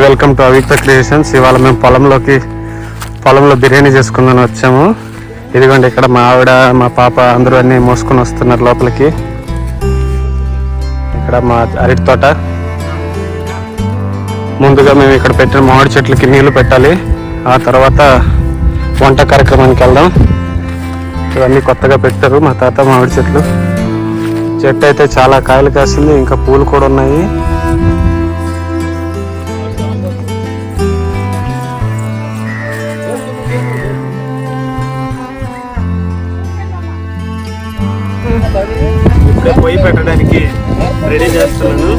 Welcome to అవిక్త creations. ఇవాళ మేము పొలంలో బిర్యానీ చేసుకుందని వచ్చాము. ఇదిగోండి, ఇక్కడ మా ఆవిడ మా పాప అందరూ అన్నీ మోసుకొని వస్తున్నారు లోపలికి. ఇక్కడ మా అరటి తోట. ముందుగా మేము ఇక్కడ పెట్టిన మామిడి చెట్లకి నీళ్లు పెట్టాలి. ఆ తర్వాత వంట కార్యక్రమానికి వెళ్దాం. ఇవన్నీ కొత్తగా పెట్టారు మా తాత మామిడి చెట్లు. చెట్టు అయితే చాలా కాయలు కాసింది, ఇంకా పూలు కూడా ఉన్నాయి. ఇప్పుడే పొయ్యి పెట్టడానికి రెడీ చేస్తున్నాను.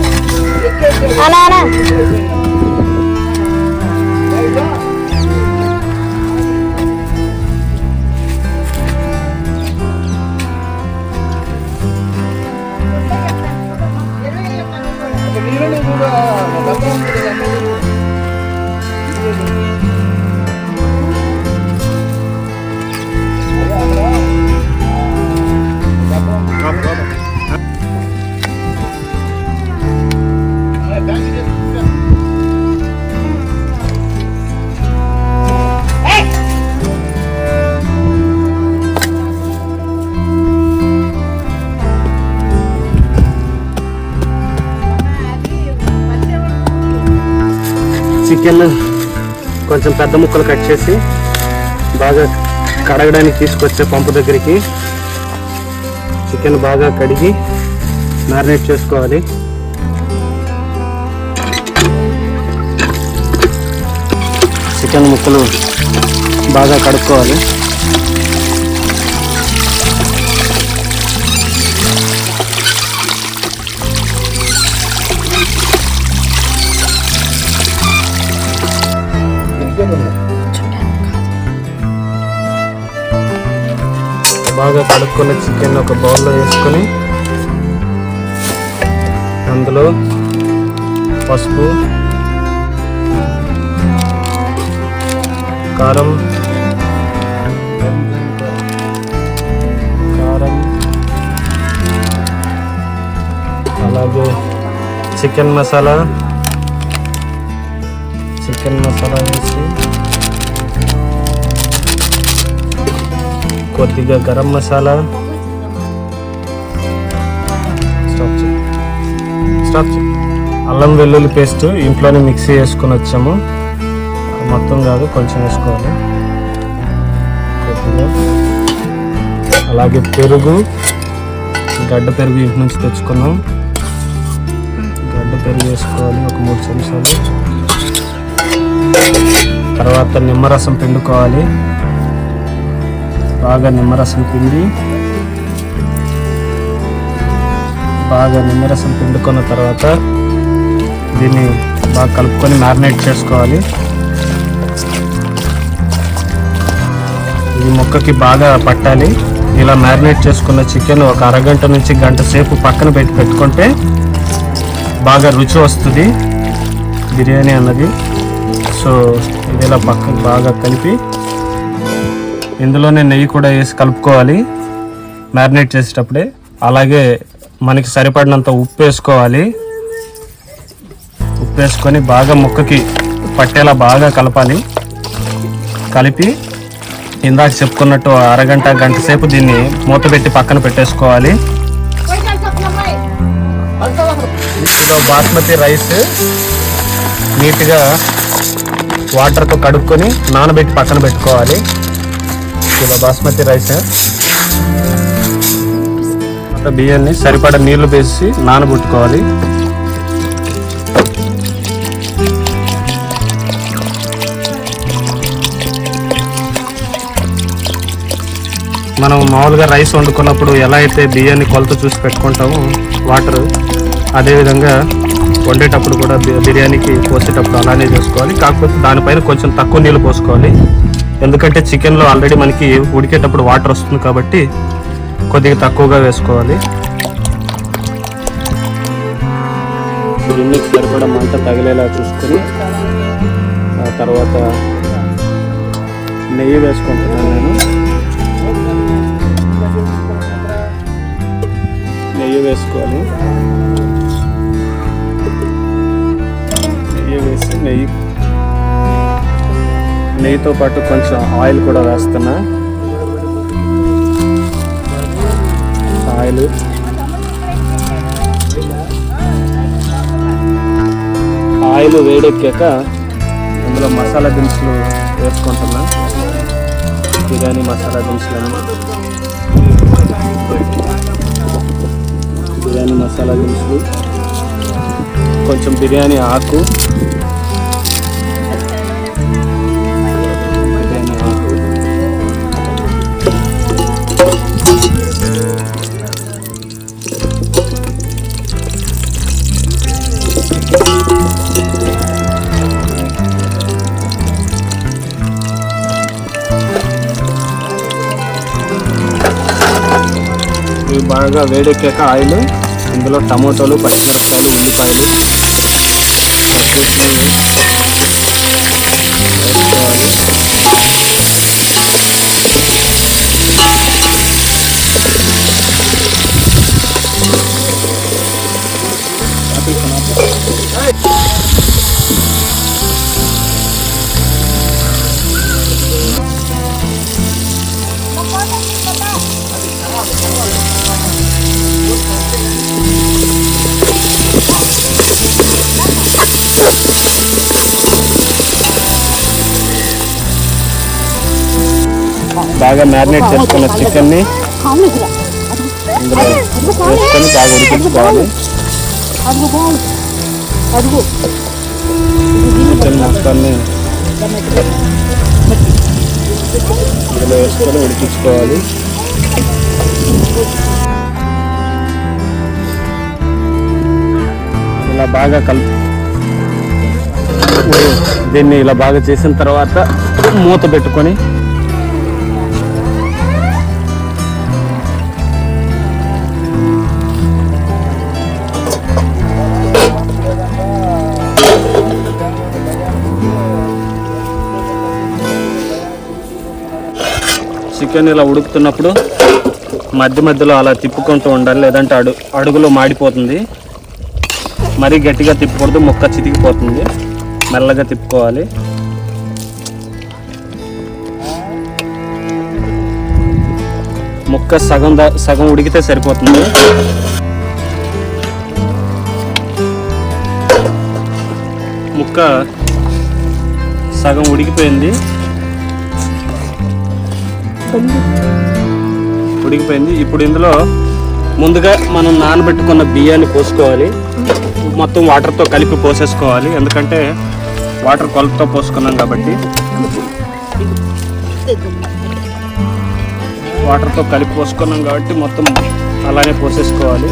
చికెన్ కొంచెం పెద్ద ముక్కలు కట్ చేసి బాగా కడగడానికి తీసుకొచ్చే పంపు దగ్గరికి. చికెన్ బాగా కడిగి మ్యారినేట్ చేసుకోవాలి. చికెన్ ముక్కలు బాగా కడుక్కోవాలి. బాగా కడుక్కున్న చికెన్ ఒక బౌల్లో వేసుకొని అందులో పసుపు, కారం, అలాగే చికెన్ మసాలా వేసి కొద్దిగా గరం మసాలా, అల్లం వెల్లుల్లి పేస్ట్ ఇంట్లోనే మిక్సీ వేసుకొని వచ్చాము. మొత్తం కాదు, కొంచెం వేసుకోవాలి కొద్దిగా. అలాగే పెరుగు, గడ్డ పెరుగు ఇంటి నుంచి తెచ్చుకున్నాం. గడ్డ పెరుగు వేసుకోవాలి ఒక 3 చెంచాలు. తర్వాత నిమ్మరసం పిండుకోవాలి. బాగా నిమ్మరసం పిండుకున్న తర్వాత దీన్ని బాగా కలుపుకొని మ్యారినేట్ చేసుకోవాలి. ఈ ముక్కకి బాగా పట్టాలి. ఇలా మ్యారినేట్ చేసుకున్న చికెన్ ఒక అరగంట నుంచి గంట సేపు పక్కన పెట్టుకుంటే బాగా రుచి వస్తుంది బిర్యానీ అన్నది. సో ఇది ఇలా పక్కన బాగా కలిపి ఇందులోనే నెయ్యి కూడా వేసి కలుపుకోవాలి మ్యారినేట్ చేసేటప్పుడే. అలాగే మనకి సరిపడినంత ఉప్పు వేసుకోవాలి. ఉప్పు వేసుకొని బాగా ముక్కకి పట్టేలా బాగా కలపాలి. కలిపి ఇందాక చెప్పుకున్నట్టు అరగంట గంట సేపు దీన్ని మూత పెట్టి పక్కన పెట్టేసుకోవాలి. బాస్మతి రైస్ నీట్గా వాటర్తో కడుక్కొని నానబెట్టి పక్కన పెట్టుకోవాలి. బాస్మతి రైస్ బియ్యాన్ని సరిపడా నీళ్లు వేసి నానబెట్టుకోవాలి. మనం మామూలుగా రైస్ వండుకున్నప్పుడు ఎలా అయితే బియ్యాన్ని కొలత చూసి పెట్టుకుంటామో వాటర్, అదేవిధంగా వండేటప్పుడు కూడా బిర్యానీకి పోసేటప్పుడు అలానే చేసుకోవాలి. కాకపోతే దానిపైన కొంచెం తక్కువ నీళ్ళు పోసుకోవాలి. ఎందుకంటే చికెన్లో ఆల్రెడీ మనకి ఉడికేటప్పుడు వాటర్ వస్తుంది కాబట్టి కొద్దిగా తక్కువగా వేసుకోవాలి. గిన్నెకి సరిపడా మంట తగిలేలా చూసుకొని ఆ తర్వాత నెయ్యి వేసుకుంటున్నాను నేను. నెయ్యి వేసుకోవాలి. నెయ్యి వేసి నెయ్యితో పాటు కొంచెం ఆయిల్ కూడా వేస్తున్నా. ఆయిల్ వేడెక్కాక అందులో మసాలా దినుసులు వేసుకుంటున్నా. బిర్యానీ మసాలా దినుసులు కొంచెం బిర్యానీ ఆకు, ఇవి బాగా వేడెక్కాక ఆయిల్ ఇందులో టమోటాలు, పచ్చిమిరపకాయలు, ఉల్లిపాయలు బాగా మ్యారినేట్ చేసుకున్న చికెన్ని ఇందులో వేసుకొని బాగా ఉడికించుకోవాలి. చికెన్ మొత్తాన్ని ఇందులో వేసుకొని ఉడికించుకోవాలి. ఇలా బాగా దీన్ని ఇలా బాగా చేసిన తర్వాత మూత పెట్టుకొని చికెన్ ఇలా ఉడుకుతున్నప్పుడు మధ్య మధ్యలో అలా తిప్పుకుంటూ ఉండాలి, లేదంటే అడుగులో మాడిపోతుంది. మరీ గట్టిగా తిప్పకూడదు, ముక్క చితికిపోతుంది. మెల్లగా తిప్పుకోవాలి. ముక్క సగం ఉడికితే సరిపోతుంది. ముక్క సగం ఉడికిపోయింది. ఇప్పుడు ఇందులో ముందుగా మనం నానబెట్టుకున్న బియ్యాన్ని పోసుకోవాలి. మొత్తం వాటర్తో కలిపి పోసేసుకోవాలి, ఎందుకంటే వాటర్ కొలతతో పోసుకున్నాం కాబట్టి. వాటర్తో కలిపి పోసుకున్నాం కాబట్టి మొత్తం అలానే పోసేసుకోవాలి.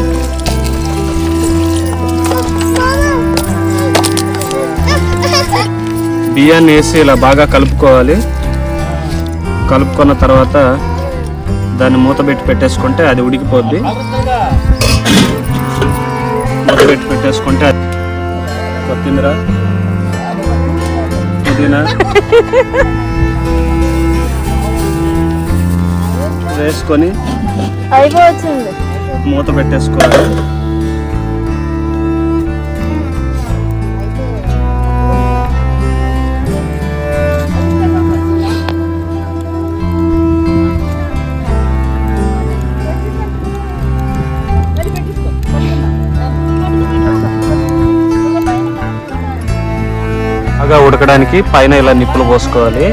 బియ్యాన్ని వేసి ఇలా బాగా కలుపుకోవాలి. కలుపుకున్న తర్వాత దాన్ని మూత పెట్టి పెట్టేసుకుంటే అది ఉడికిపోద్ది. మూత పెట్టి పెట్టేసుకుంటే కొత్తిమీర, పుదీనా వేసుకొని మూత పెట్టేసుకోవాలి. ఉడకడానికి పైన ఇలా నిప్పులు పోసుకోవాలి.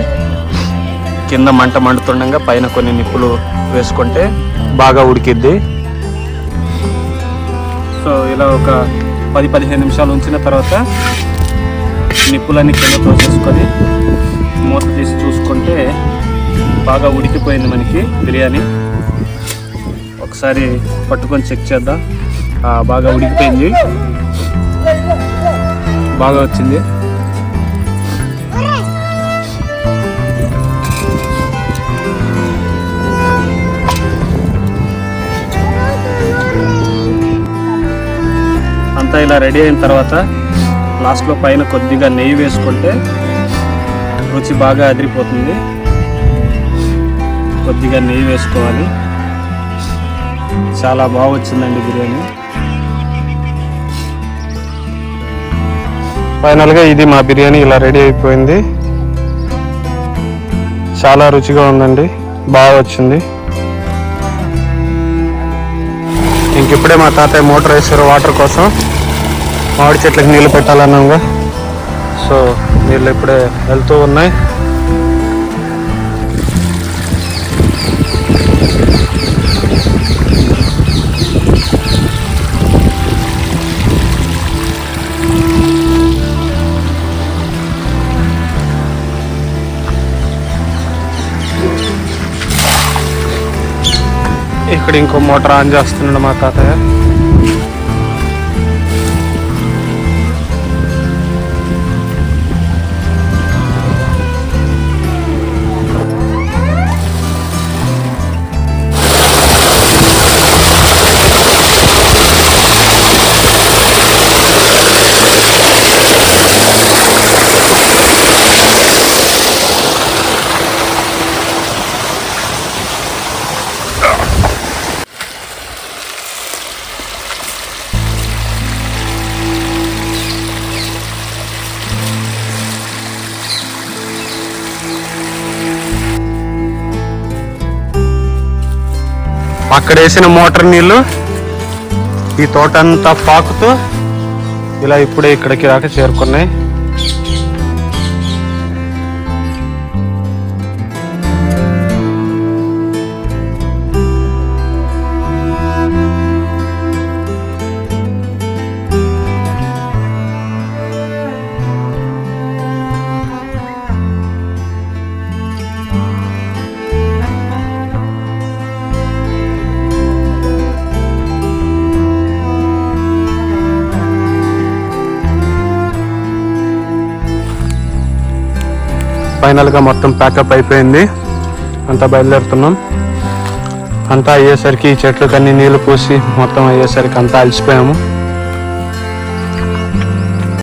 కింద మంట మండుతుండగా పైన కొన్ని నిప్పులు వేసుకుంటే బాగా ఉడికిద్ది. సో ఇలా ఒక 10-15 నిమిషాలు ఉంచిన తర్వాత నిప్పులన్నీ కింద తోసేసుకొని మూత తీసి చూసుకుంటే బాగా ఉడికిపోయింది మనకి బిర్యానీ. ఒకసారి పట్టుకొని చెక్ చేద్దాం. బాగా ఉడికిపోయింది, బాగా వచ్చింది. అంతా ఇలా రెడీ అయిన తర్వాత లాస్ట్లో పైన కొద్దిగా నెయ్యి వేసుకుంటే రుచి బాగా అదిరిపోతుంది. కొద్దిగా నెయ్యి వేసుకోవాలి. చాలా బాగా వచ్చిందండి బిర్యానీ. ఫైనల్గా ఇది మా బిర్యానీ ఇలా రెడీ అయిపోయింది. చాలా రుచిగా ఉందండి, బాగా వచ్చింది. ఇంకిప్పుడే మా తాతయ్య మోటార్ వేసారు వాటర్ కోసం. మామిడి చెట్లకు నీళ్ళు పెట్టాలన్నాగా, సో నీళ్ళు ఇప్పుడే వెళ్తూ ఉన్నాయి. ఇక్కడ ఇంకో మోటార్ ఆన్ చేస్తున్నాడు మా తాతయ్య. అక్కడ వేసిన మోటార్ నీళ్ళు ఈ తోట అంతా పాకుతూ ఇలా ఇప్పుడే ఇక్కడికి దాకా చేరుకున్నాయి. ఫైనల్గా మొత్తం ప్యాకప్ అయిపోయింది, అంతా బయలుదేరుతున్నాం. అంతా అయ్యేసరికి ఈ చెట్లకన్నీ నీళ్ళు పూసి మొత్తం అయ్యేసరికి అంతా అలసిపోయాము.